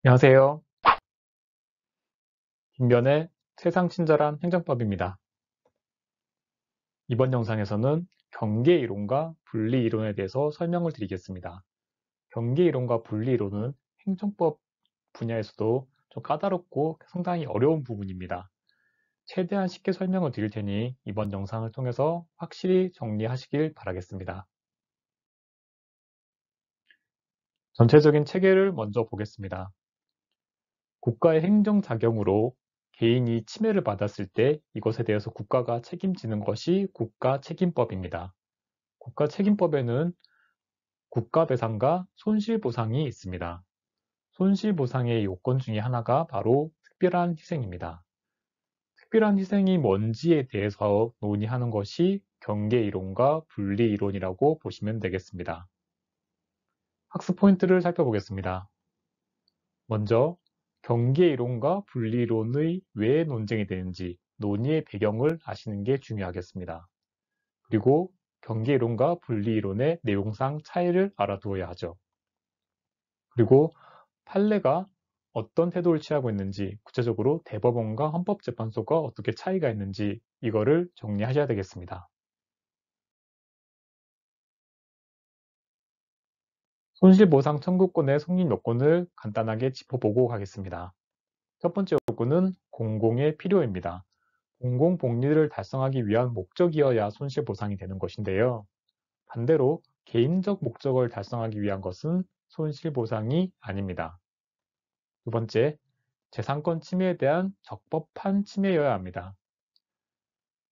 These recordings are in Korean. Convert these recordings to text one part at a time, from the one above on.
안녕하세요. 김변의 세상 친절한 행정법입니다. 이번 영상에서는 경계이론과 분리이론에 대해서 설명을 드리겠습니다. 경계이론과 분리이론은 행정법 분야에서도 좀 까다롭고 상당히 어려운 부분입니다. 최대한 쉽게 설명을 드릴 테니 이번 영상을 통해서 확실히 정리하시길 바라겠습니다. 전체적인 체계를 먼저 보겠습니다. 국가의 행정작용으로 개인이 침해를 받았을 때 이것에 대해서 국가가 책임지는 것이 국가책임법입니다. 국가책임법에는 국가배상과 손실보상이 있습니다. 손실보상의 요건 중에 하나가 바로 특별한 희생입니다. 특별한 희생이 뭔지에 대해서 논의하는 것이 경계이론과 분리이론이라고 보시면 되겠습니다. 학습 포인트를 살펴보겠습니다. 먼저 경계이론과 분리이론의 왜 논쟁이 되는지 논의의 배경을 아시는 게 중요하겠습니다. 그리고 경계이론과 분리이론의 내용상 차이를 알아두어야 하죠. 그리고 판례가 어떤 태도를 취하고 있는지, 구체적으로 대법원과 헌법재판소가 어떻게 차이가 있는지 이거를 정리하셔야 되겠습니다. 손실보상 청구권의 성립 요건을 간단하게 짚어보고 가겠습니다. 첫 번째 요건은 공공의 필요입니다. 공공복리를 달성하기 위한 목적이어야 손실보상이 되는 것인데요. 반대로 개인적 목적을 달성하기 위한 것은 손실보상이 아닙니다. 두 번째, 재산권 침해에 대한 적법한 침해여야 합니다.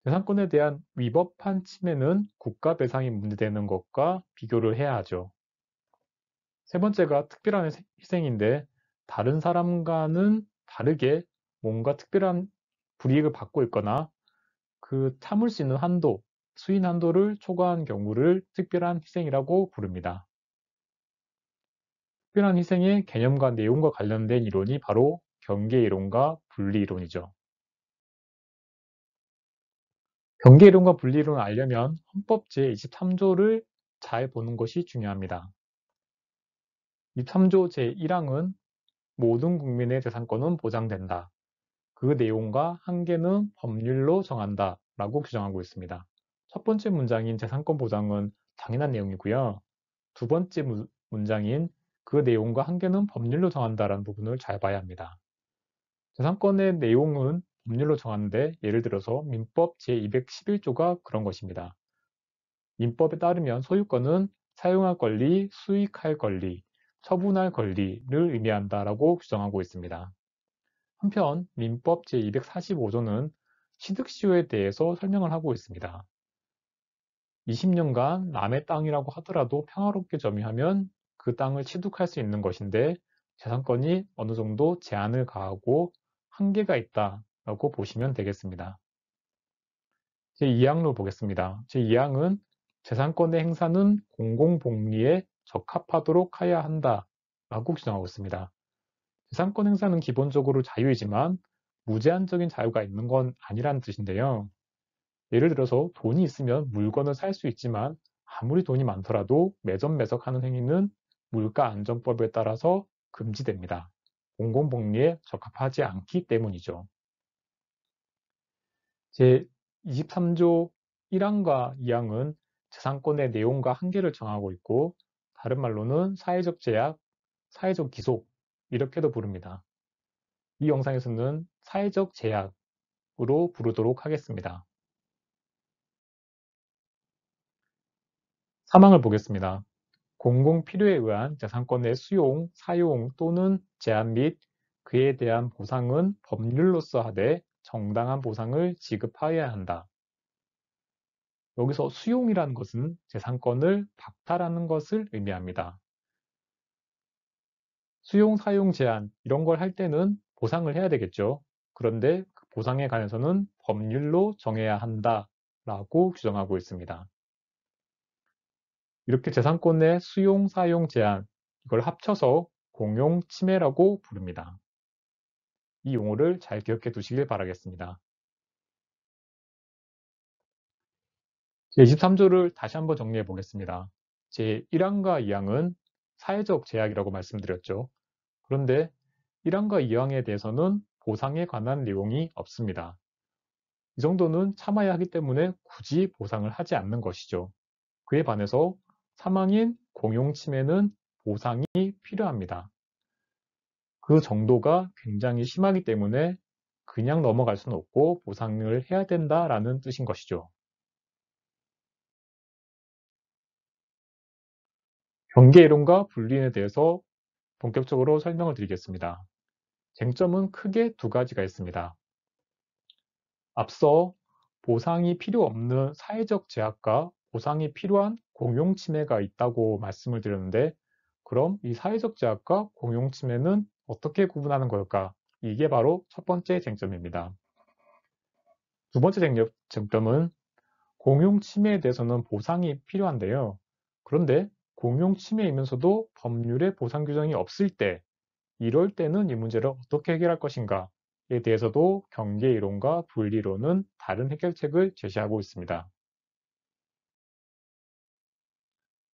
재산권에 대한 위법한 침해는 국가배상이 문제되는 것과 비교를 해야 하죠. 세 번째가 특별한 희생인데 다른 사람과는 다르게 뭔가 특별한 불이익을 받고 있거나 그 참을 수 있는 한도, 수인 한도를 초과한 경우를 특별한 희생이라고 부릅니다. 특별한 희생의 개념과 내용과 관련된 이론이 바로 경계이론과 분리이론이죠. 경계이론과 분리이론을 알려면 헌법 제23조를 잘 보는 것이 중요합니다. 23조 제1항은 모든 국민의 재산권은 보장된다. 그 내용과 한계는 법률로 정한다 라고 규정하고 있습니다. 첫 번째 문장인 재산권 보장은 당연한 내용이고요. 두 번째 문장인 그 내용과 한계는 법률로 정한다라는 부분을 잘 봐야 합니다. 재산권의 내용은 법률로 정하는데 예를 들어서 민법 제211조가 그런 것입니다. 민법에 따르면 소유권은 사용할 권리, 수익할 권리, 처분할 권리를 의미한다라고 규정하고 있습니다. 한편 민법 제245조는 취득시효에 대해서 설명을 하고 있습니다. 20년간 남의 땅이라고 하더라도 평화롭게 점유하면 그 땅을 취득할 수 있는 것인데 재산권이 어느 정도 제한을 가하고 한계가 있다라고 보시면 되겠습니다. 제2항로 보겠습니다. 제2항은 재산권의 행사는 공공복리에 적합하도록 하여야 한다라고 규정하고 있습니다. 재산권 행사는 기본적으로 자유이지만 무제한적인 자유가 있는 건 아니라는 뜻인데요. 예를 들어서 돈이 있으면 물건을 살 수 있지만 아무리 돈이 많더라도 매점매석하는 행위는 물가안전법에 따라서 금지됩니다. 공공복리에 적합하지 않기 때문이죠. 제23조 1항과 2항은 재산권의 내용과 한계를 정하고 있고 다른 말로는 사회적 제약, 사회적 기속 이렇게도 부릅니다. 이 영상에서는 사회적 제약으로 부르도록 하겠습니다. 사망을 보겠습니다. 공공 필요에 의한 재산권의 수용, 사용 또는 제한 및 그에 대한 보상은 법률로서 하되 정당한 보상을 지급하여야 한다. 여기서 수용이라는 것은 재산권을 박탈하는 것을 의미합니다. 수용, 사용 제한 이런 걸 할 때는 보상을 해야 되겠죠. 그런데 그 보상에 관해서는 법률로 정해야 한다라고 규정하고 있습니다. 이렇게 재산권의 수용, 사용 제한 이걸 합쳐서 공용 침해라고 부릅니다. 이 용어를 잘 기억해 두시길 바라겠습니다. 제23조를 다시 한번 정리해 보겠습니다. 제1항과 2항은 사회적 제약이라고 말씀드렸죠. 그런데 1항과 2항에 대해서는 보상에 관한 내용이 없습니다. 이 정도는 참아야 하기 때문에 굳이 보상을 하지 않는 것이죠. 그에 반해서 3항인 공용침해는 보상이 필요합니다. 그 정도가 굉장히 심하기 때문에 그냥 넘어갈 수는 없고 보상을 해야 된다라는 뜻인 것이죠. 경계이론과 분리에 대해서 본격적으로 설명을 드리겠습니다. 쟁점은 크게 두 가지가 있습니다. 앞서 보상이 필요 없는 사회적 제약과 보상이 필요한 공용침해가 있다고 말씀을 드렸는데, 그럼 이 사회적 제약과 공용침해는 어떻게 구분하는 걸까? 이게 바로 첫 번째 쟁점입니다. 두 번째 쟁점은 공용침해에 대해서는 보상이 필요한데요. 그런데 공용침해이면서도 법률에 보상 규정이 없을 때, 이럴 때는 이 문제를 어떻게 해결할 것인가에 대해서도 경계이론과 분리론은 다른 해결책을 제시하고 있습니다.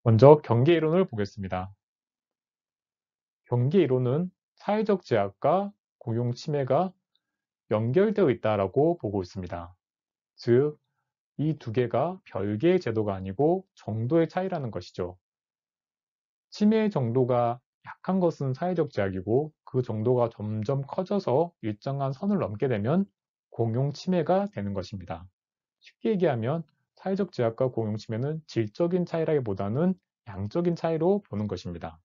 먼저 경계이론을 보겠습니다. 경계이론은 사회적 제약과 공용침해가 연결되어 있다고 보고 있습니다. 즉, 이 두 개가 별개의 제도가 아니고 정도의 차이라는 것이죠. 침해의 정도가 약한 것은 사회적 제약이고 그 정도가 점점 커져서 일정한 선을 넘게 되면 공용 침해가 되는 것입니다. 쉽게 얘기하면 사회적 제약과 공용 침해는 질적인 차이라기보다는 양적인 차이로 보는 것입니다.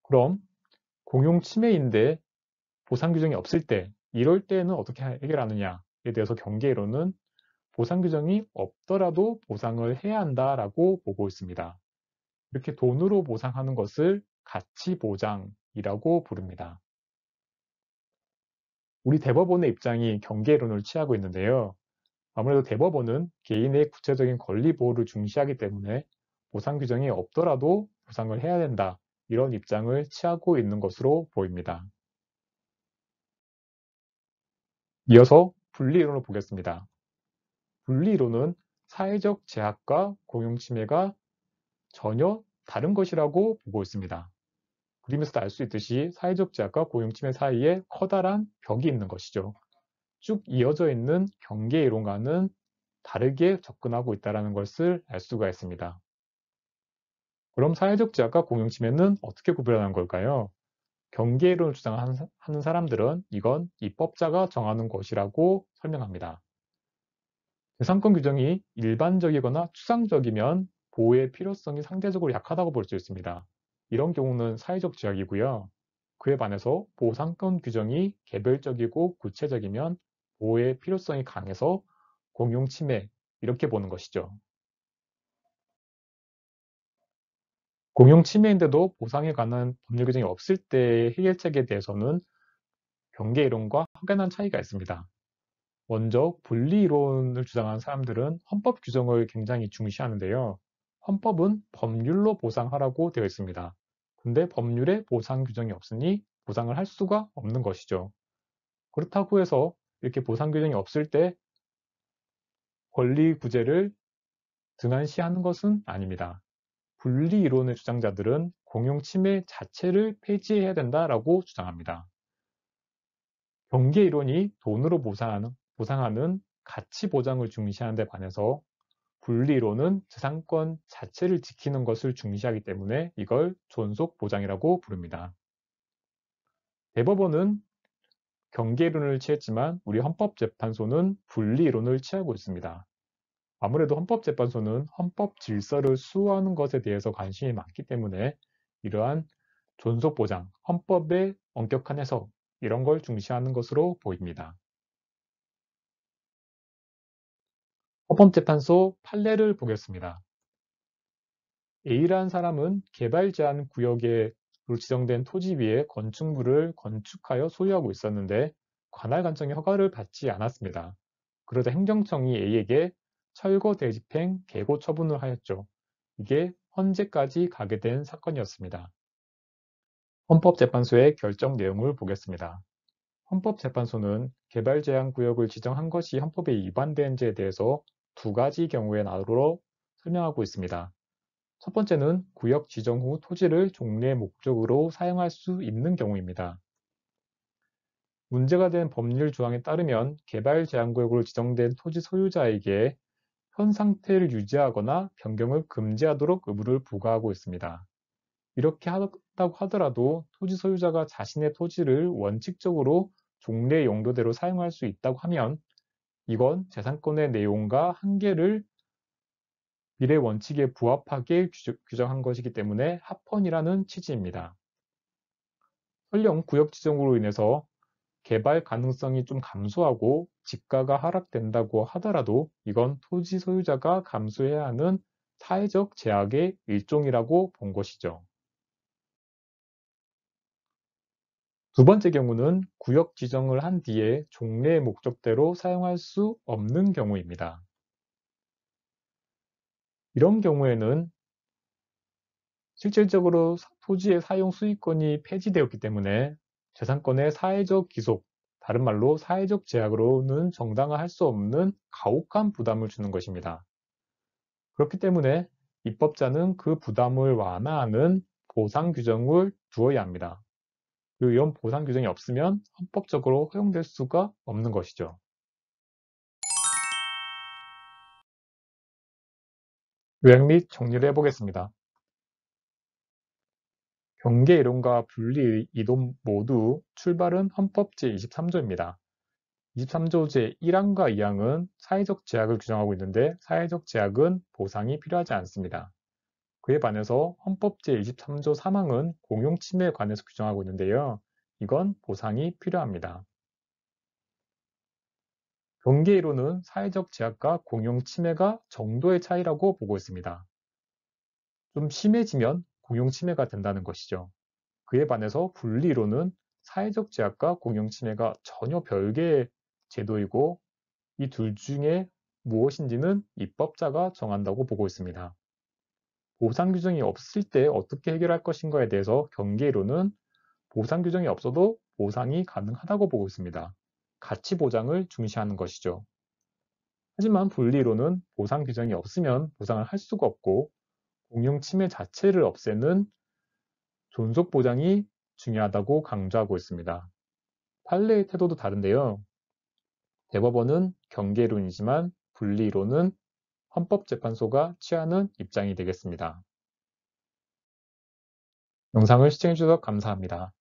그럼 공용 침해인데 보상 규정이 없을 때, 이럴 때는 어떻게 해결하느냐에 대해서 경계이론은 보상 규정이 없더라도 보상을 해야 한다라고 보고 있습니다. 이렇게 돈으로 보상하는 것을 가치보장이라고 부릅니다. 우리 대법원의 입장이 경계론을 취하고 있는데요. 아무래도 대법원은 개인의 구체적인 권리 보호를 중시하기 때문에 보상 규정이 없더라도 보상을 해야 된다, 이런 입장을 취하고 있는 것으로 보입니다. 이어서 분리이론을 보겠습니다. 분리이론은 사회적 제약과 공용침해가 전혀 다른 것이라고 보고 있습니다. 그림에서 알 수 있듯이 사회적 제약과 고용침해 사이에 커다란 벽이 있는 것이죠. 쭉 이어져 있는 경계 이론과는 다르게 접근하고 있다는 것을 알 수가 있습니다. 그럼 사회적 제약과 공용침해는 어떻게 구별하는 걸까요? 경계 이론을 주장하는 사람들은 이건 입법자가 정하는 것이라고 설명합니다. 재산권 규정이 일반적이거나 추상적이면 보호의 필요성이 상대적으로 약하다고 볼 수 있습니다. 이런 경우는 사회적 제약이고요. 그에 반해서 보상권 규정이 개별적이고 구체적이면 보호의 필요성이 강해서 공용 침해, 이렇게 보는 것이죠. 공용 침해인데도 보상에 관한 법률 규정이 없을 때의 해결책에 대해서는 경계 이론과 확연한 차이가 있습니다. 먼저 분리이론을 주장하는 사람들은 헌법 규정을 굉장히 중시하는데요. 헌법은 법률로 보상하라고 되어 있습니다. 근데 법률에 보상 규정이 없으니 보상을 할 수가 없는 것이죠. 그렇다고 해서 이렇게 보상 규정이 없을 때 권리 구제를 등한시하는 것은 아닙니다. 분리이론의 주장자들은 공용 침해 자체를 폐지해야 된다라고 주장합니다. 경계 이론이 돈으로 보상하는 가치 보장을 중시하는 데 반해서 분리이론은 재산권 자체를 지키는 것을 중시하기 때문에 이걸 존속 보장이라고 부릅니다. 대법원은 경계 이론을 취했지만 우리 헌법재판소는 분리이론을 취하고 있습니다. 아무래도 헌법재판소는 헌법 질서를 수호하는 것에 대해서 관심이 많기 때문에 이러한 존속 보장, 헌법의 엄격한 해석, 이런 걸 중시하는 것으로 보입니다. 헌법재판소 판례를 보겠습니다. A라는 사람은 개발 제한 구역에 지정된 토지 위에 건축물을 건축하여 소유하고 있었는데 관할 관청의 허가를 받지 않았습니다. 그러자 행정청이 A에게 철거 대집행 계고 처분을 하였죠. 이게 헌재까지 가게 된 사건이었습니다. 헌법재판소의 결정 내용을 보겠습니다. 헌법재판소는 개발 제한 구역을 지정한 것이 헌법에 위반되는지에 대해서 두 가지 경우에 나누어 설명하고 있습니다. 첫 번째는 구역 지정 후 토지를 종래 목적으로 사용할 수 있는 경우입니다. 문제가 된 법률 조항에 따르면 개발 제한구역으로 지정된 토지 소유자에게 현 상태를 유지하거나 변경을 금지하도록 의무를 부과하고 있습니다. 이렇게 한다고 하더라도 토지 소유자가 자신의 토지를 원칙적으로 종래 용도대로 사용할 수 있다고 하면 이건 재산권의 내용과 한계를 미래 원칙에 부합하게 규정한 것이기 때문에 합헌이라는 취지입니다. 설령 구역 지정으로 인해서 개발 가능성이 좀 감소하고 지가가 하락된다고 하더라도 이건 토지 소유자가 감수해야 하는 사회적 제약의 일종이라고 본 것이죠. 두 번째 경우는 구역 지정을 한 뒤에 종래 목적대로 사용할 수 없는 경우입니다. 이런 경우에는 실질적으로 토지의 사용 수익권이 폐지되었기 때문에 재산권의 사회적 기속, 다른 말로 사회적 제약으로는 정당화할 수 없는 가혹한 부담을 주는 것입니다. 그렇기 때문에 입법자는 그 부담을 완화하는 보상 규정을 두어야 합니다. 그리고 이런 보상 규정이 없으면 헌법적으로 허용될 수가 없는 것이죠. 요약 및 정리를 해보겠습니다. 경계 이론과 분리 이론 모두 출발은 헌법 제23조입니다. 23조 제1항과 2항은 사회적 제약을 규정하고 있는데 사회적 제약은 보상이 필요하지 않습니다. 그에 반해서 헌법 제23조 3항은 공용침해에 관해서 규정하고 있는데요. 이건 보상이 필요합니다. 경계 이론은 사회적 제약과 공용침해가 정도의 차이라고 보고 있습니다. 좀 심해지면 공용침해가 된다는 것이죠. 그에 반해서 분리이론은 사회적 제약과 공용침해가 전혀 별개의 제도이고 이 둘 중에 무엇인지는 입법자가 정한다고 보고 있습니다. 보상 규정이 없을 때 어떻게 해결할 것인가에 대해서 경계이론은 보상 규정이 없어도 보상이 가능하다고 보고 있습니다. 가치 보장을 중시하는 것이죠. 하지만 분리이론은 보상 규정이 없으면 보상을 할 수가 없고 공용 침해 자체를 없애는 존속 보장이 중요하다고 강조하고 있습니다. 판례의 태도도 다른데요. 대법원은 경계이론이지만 분리이론은 헌법재판소가 취하는 입장이 되겠습니다. 영상을 시청해주셔서 감사합니다.